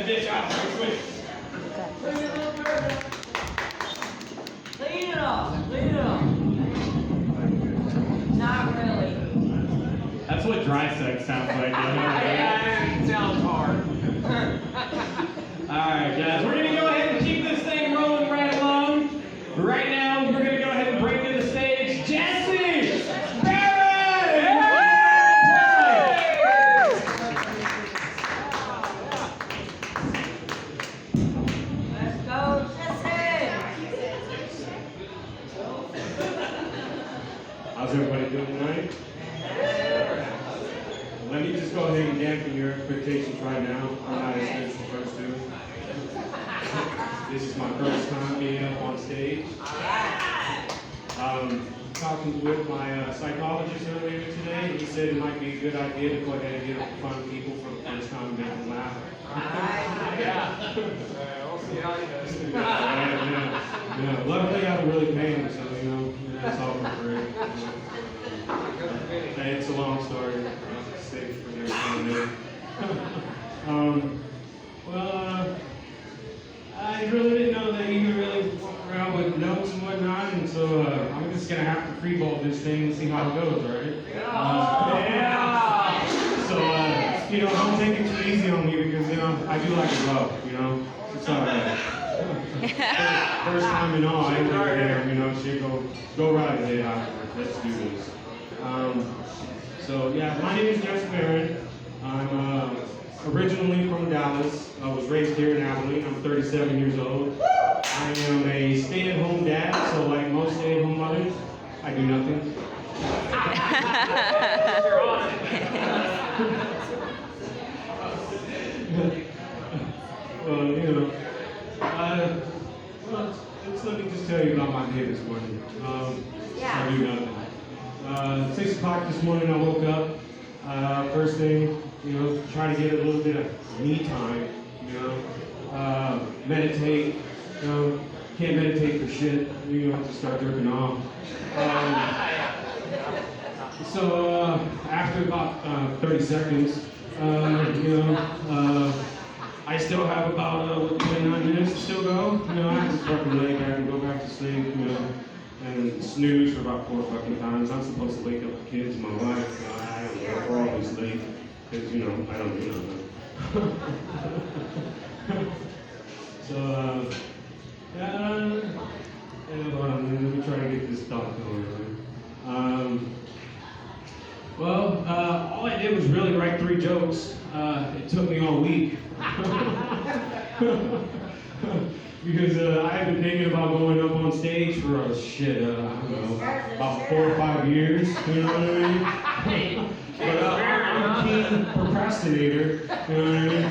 this out real quick. Clean it up. Not really. That's what dry sex sounds like. Yeah, it sounds hard. Alright, guys, we're going to go ahead and keep this thing rolling right along. Right now, we're going to go ahead and bring to the stage Jesse Barron! Let's go, Jesse. How's everybody doing tonight? Let me just go ahead and dampen your expectations right now. I'm not as good as the first two. This is my first time being up on stage. Talking with my psychologist earlier today, he said it might be a good idea to go ahead and get fun people for the first time make them laugh. Yeah. We'll see how he does. Yeah. Luckily, I don't really pay him, so it's all for free. It's a long story. Safe for their time. I really didn't know that you could really walk around with notes and whatnot, and so I'm just gonna have to freeball this thing and see how it goes, right? So don't take it too easy on me because I do like it rough, It's alright. First time and all, I ain't right there, shit, go right ahead afterwards. Let's do this. My name is Jesse Barron. I'm originally from Dallas. I was raised here in Abilene. I'm 37 years old. I am a stay-at-home dad, so like most stay-at-home mothers, I do nothing. Let me just tell you about my day this morning. I do nothing. 6 o'clock this morning, I woke up. First thing, try to get a little bit of me time, meditate. Can't meditate for shit. Just start jerking off. After about 30 seconds, I still have about 29 minutes to still go. I have to fucking lay back and go back to sleep, and snooze for about 4 fucking times. I'm supposed to wake up the kids, my wife. I don't know, we're always late, because, I don't do nothing. Hold on, let me try to get this thought going. All I did was really write 3 jokes. It took me all week. Because I've been thinking about going up on stage for I don't know, about 4 or 5 years, you know what I mean? But I'm a keen procrastinator, you know what I mean? I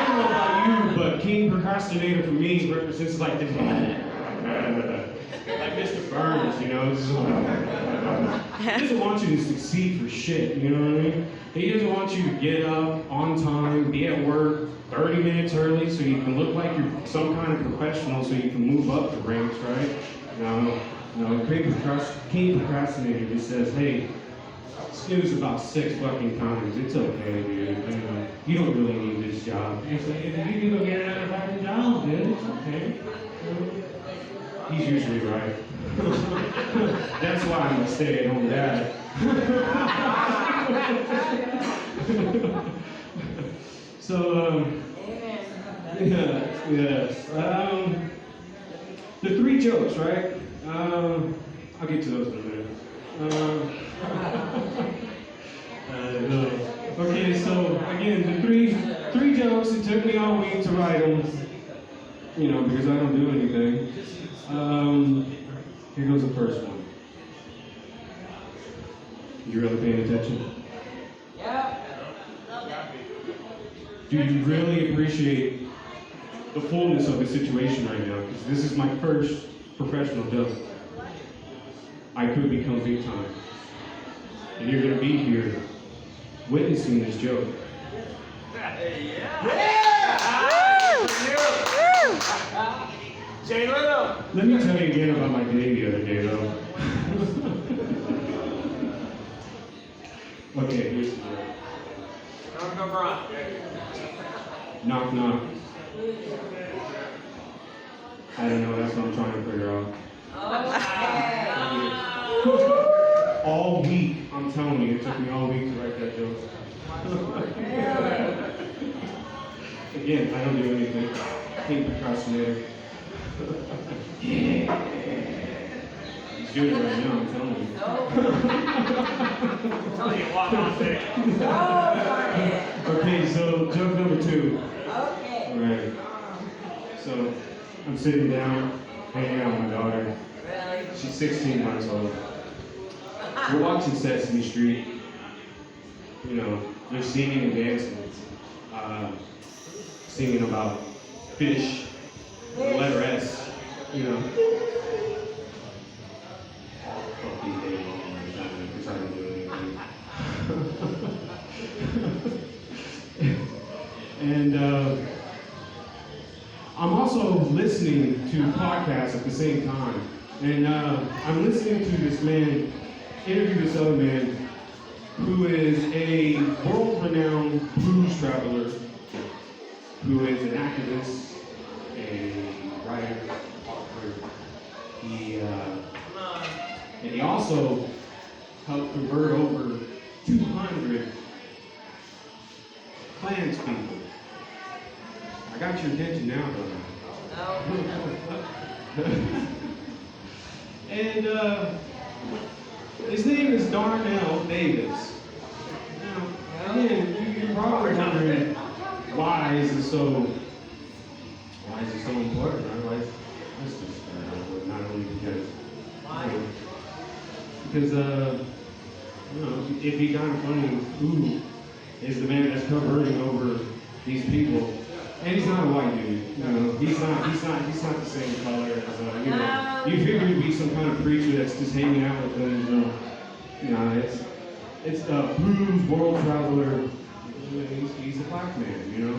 don't know about you, but keen procrastinator for me represents like this, like Mr. Burns, He doesn't want you to succeed for shit, you know what I mean? He doesn't want you to get up on time, be at work 30 minutes early so you can look like you're some kind of professional so you can move up the ranks, right? No, keen procrastinator just says, hey, snooze about 6 fucking times. It's okay, dude. You don't really need this job. If you can go get another fucking job, dude, it's okay. He's usually right. That's why I'm a stay-at-home dad. The 3 jokes, right? I'll get to those in a minute. Okay, so again, the three jokes. It took me all week to write them, because I don't do anything. Here goes the first one. You really paying attention? Yeah. Do you really appreciate the fullness of the situation right now? Because this is my first professional job. I could become big time. And you're going to be here witnessing this joke. Jay Leno. Let me tell you again about my day the other day, though. Okay, here's the joke. Go, Brian. Knock, knock. I don't know, that's what I'm trying to figure out. Okay. All week, I'm telling you, it took me all week to write that joke. Again, I don't do anything. Hate procrastinator. Yeah. He's doing it right now, I'm telling you. Tell you what, I'll say. Okay, so joke number 2. Okay. Alright. So, I'm sitting down, hanging out with my daughter. Really? She's 16 months old. We're watching Sesame Street. You know, they're singing and dancing. Singing about fish, the letter S, you know. Fuck these days, I'm trying to do anything. And I'm also listening to podcasts at the same time. And I'm listening to this man interview this other man who is a world-renowned blues traveler, who is an activist, a writer, author. And he also helped convert over 200 Klans people. I got your attention now, don't I? No. And his name is Darnell Davis. Now, again, you're probably wondering why is it so important? Why is this just not only because you know, it'd be kind of funny who is the man that's converting over these people. And he's not a white dude, you know. He's not the same color as you know. You figure he'd be some kind of preacher that's just hanging out with them, you know. It's a blues world traveler. He's a black man, you know.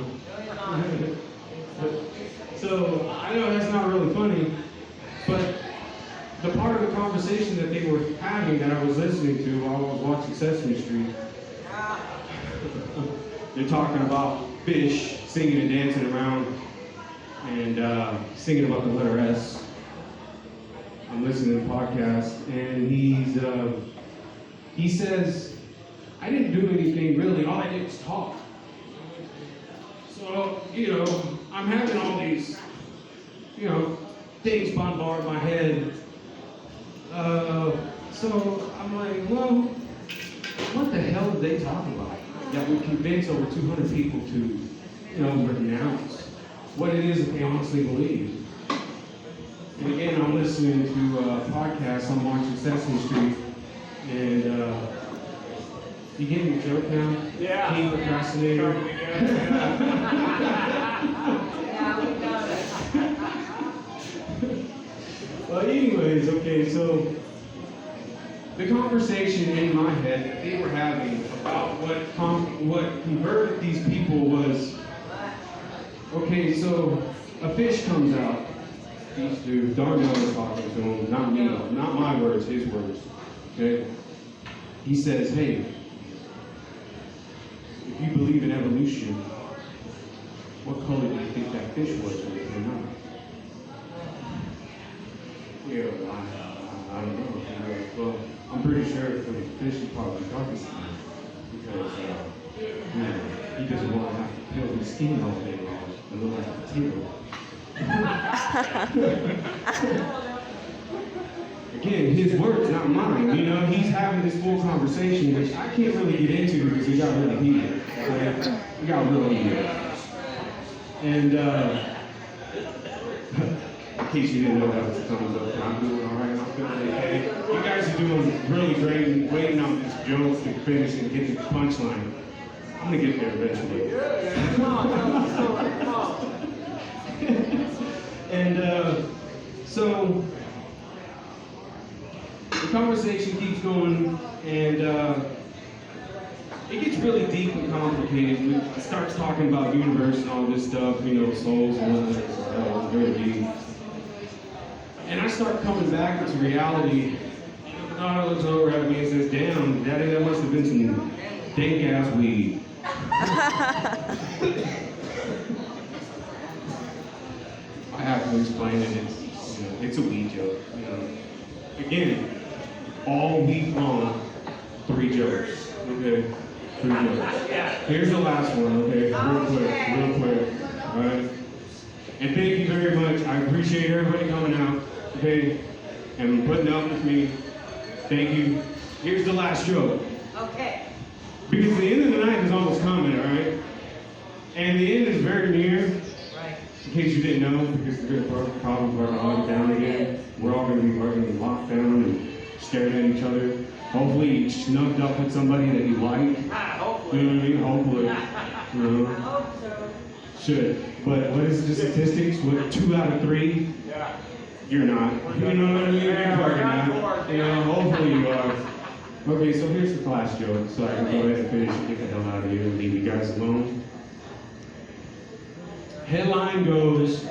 So I know that's not really funny, but the part of the conversation that they were having that I was listening to while I was watching Sesame Street, they're talking about fish, singing and dancing around, and singing about the letter S. I'm listening to the podcast, and he says, I didn't do anything really, all I did was talk. So, you know, I'm having all these, you know, things bombard my head. So I'm like, well, what the hell did they talk about that would convince over 200 people to, you know, renounce what it is that they honestly believe? And again, I'm listening to a podcast, I'm watching Sesame Street, and you getting the joke now? Yeah. King procrastinator. Yeah, we got it. Well, anyways, okay, so the conversation in my head that they were having about what converted these people was, okay, so a fish comes out. These two, Darnell was talking to him, not me, not my words, his words. Okay? He says, hey, if you believe in evolution, what color do you think that fish was when it came out? Yeah, I don't know. Well, I'm pretty sure for the fish is probably darkest because you know, he doesn't want to have to peel his skin all day long and look like a potato. Again, his words, not mine. You know, he's having this full conversation, which I can't really get into because we got really heated. Okay? We got really heated. And in case you didn't know, that was a thumbs up. I'm doing all right. I'm feeling okay. You guys are doing really great and waiting on this joke to finish and get the punchline. I'm gonna get there eventually. And so the conversation keeps going, and it gets really deep and complicated. It starts talking about the universe and all this stuff, you know, souls and all that. It's very deep. And I start coming back into reality. And the daughter looks over at me and says, "Damn, Daddy, that must have been some dank ass weed." who's playing it. It's, you know, it's a weed joke. You know. Again, all week long, 3 jokes. Okay, 3 jokes. Here's the last one. Okay, real quick. All right. And thank you very much. I appreciate everybody coming out. Okay, and putting up with me. Thank you. Here's the last joke. Okay. Because the end of the night is almost coming, all right? And the end is very near. Right. In case you didn't know, because we're going to probably work locked down again. We're all going to be working in lockdown and staring at each other. Hopefully you snugged up with somebody that you like. Hopefully. You know what I mean? Hopefully. You know? I hope so. Should. But what is the statistics? What, 2 out of 3? Yeah. You're not. You know what I mean? You're fucking not. You know, hopefully you are. Okay, so here's the class joke, so I can go ahead and finish and get the hell out of here and leave you guys alone. Headline goes,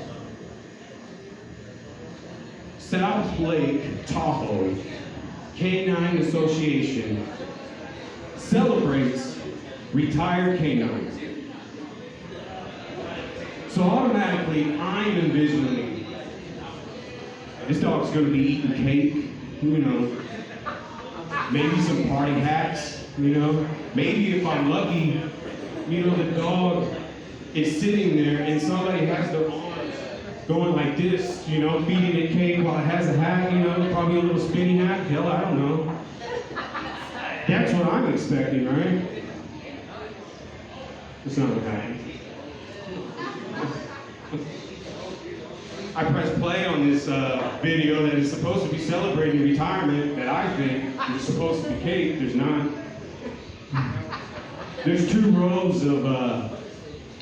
South Lake Tahoe Canine Association celebrates retired canines. So automatically, I'm envisioning this dog's gonna be eating cake, you know, maybe some party hats, you know, maybe if I'm lucky, you know, the dog is sitting there and somebody has their arms going like this, you know, feeding it cake while it has a hat, you know, probably a little spinny hat, hell, I don't know. That's what I'm expecting, right? That's not what happened. I pressed play on this video that is supposed to be celebrating retirement that I think is supposed to be cake. There's not. There's 2 rows of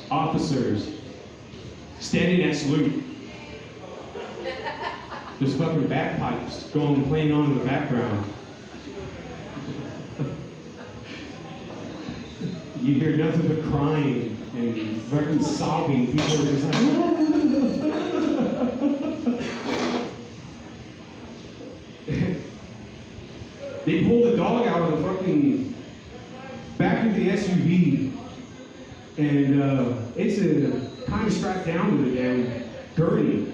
officers standing at salute. There's fucking bagpipes going and playing on in the background. You hear nothing but crying and fucking sobbing. People are just like, they pull the dog out of the fucking back of the SUV, and it's kind of strapped down to the damn gurney.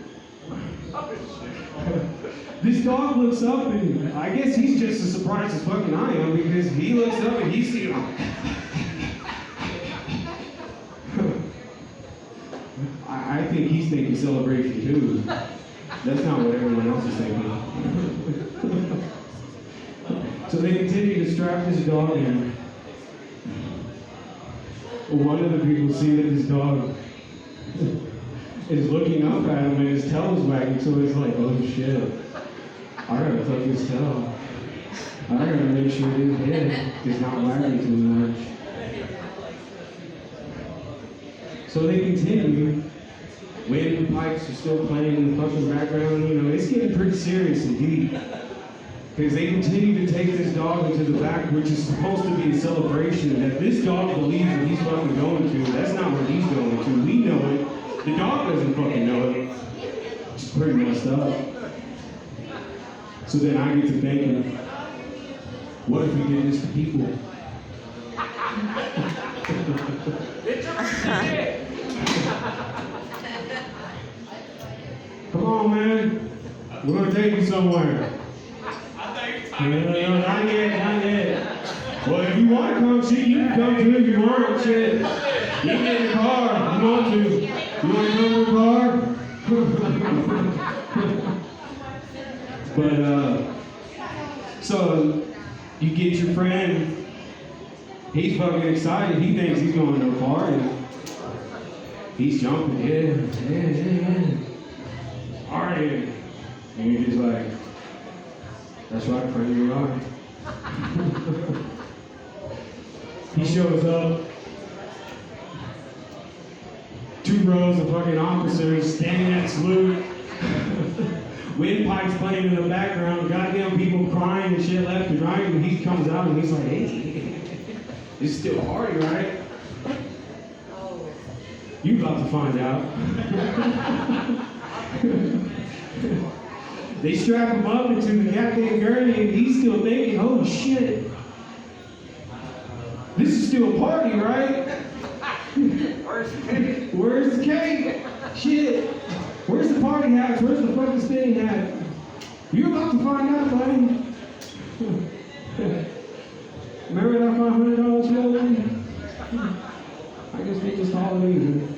This dog looks up, and I guess he's just as surprised as fucking I am, because he looks up and he's seeing I think he's thinking celebration too. That's not what everyone else is thinking. So they continue to strap this dog in. One of the people see that this dog is looking up at him and his tail is wagging, so it's like, oh shit, I gotta tuck his tail. I gotta make sure his head is not wagging too much. So they continue. Wind pipes are still playing in the fucking background. You know, it's getting pretty serious indeed. Because they continue to take this dog into the back, which is supposed to be a celebration that this dog believes that he's fucking going to. That's not where he's going to. We know it. The dog doesn't fucking know it. It's pretty messed up. So then I get to thinking, what if we did this to people? Come on, man. We're gonna take you somewhere. No, not yet. Well, if you want to come, shit, you can come too if you want, shit. You can get in the car if you want to. You want to come in the car? But, so, you get your friend, he's fucking excited, he thinks he's going to a party. He's jumping, yeah. Party. And you're just like, that's right, friend, you are. He shows up. 2 rows of fucking officers standing at salute. Windpipes playing in the background. Goddamn people crying and shit left and right. And he comes out and he's like, hey, it's still a party, right? You about to find out. They strap him up into the goddamn gurney and he's still thinking, oh shit. This is still a party, right? Where's the cake? Where's the cake? Shit. Where's the party party hats? Where's the fucking Sting hat? You're about to find out, buddy. Remember that $500 challenge? I guess we just call it even.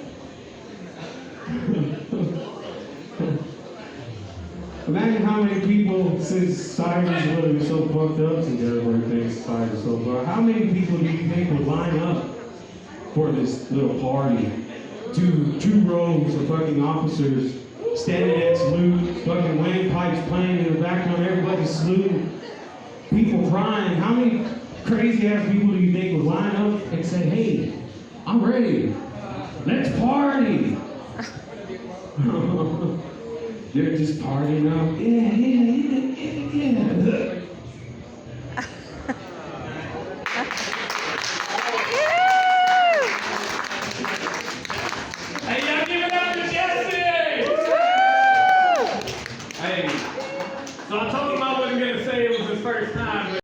Imagine how many people, since Cyrus really so fucked up, since everybody thinks Cyrus so fucked, how many people do you think would line up for this little party? Two rows of fucking officers standing at salute, fucking windpipes playing in the background, everybody saluting, people crying. How many crazy ass people do you think would line up and say, hey, I'm ready, let's party? They're just partying up. Yeah. Hey, y'all give it up to Jesse! Hey, so I told him I wasn't gonna say it was his first time, but